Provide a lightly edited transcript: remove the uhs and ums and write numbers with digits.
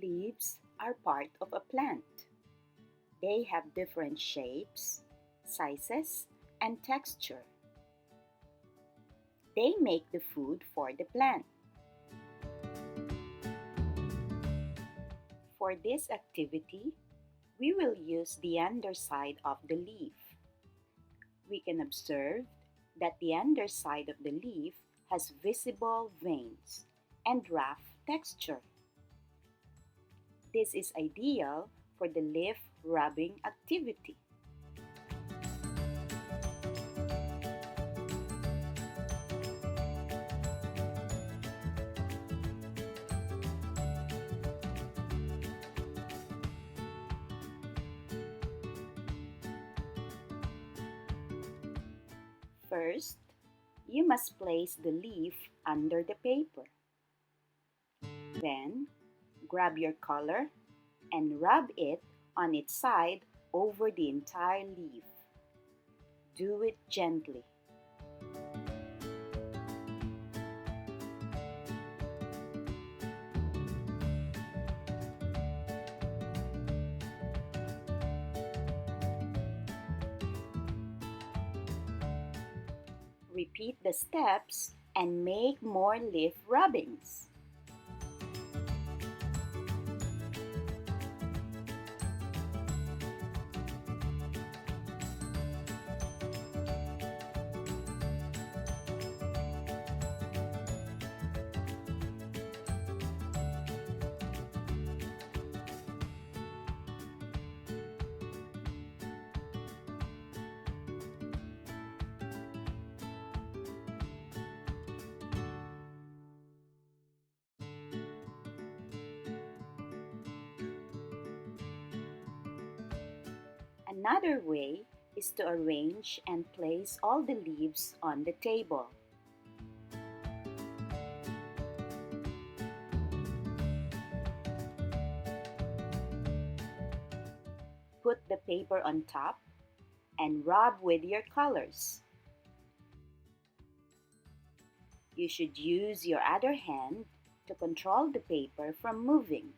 Leaves are part of a plant. They have different shapes, sizes, and texture. They make the food for the plant. For this activity, we will use the underside of the leaf. We can observe that the underside of the leaf has visible veins and rough texture. This is ideal for the leaf rubbing activity. First, you must place the leaf under the paper. Then, grab your color and rub it on its side over the entire leaf. Do it gently. Repeat the steps and make more leaf rubbings. Another way is to arrange and place all the leaves on the table. Put the paper on top and rub with your colors. You should use your other hand to control the paper from moving.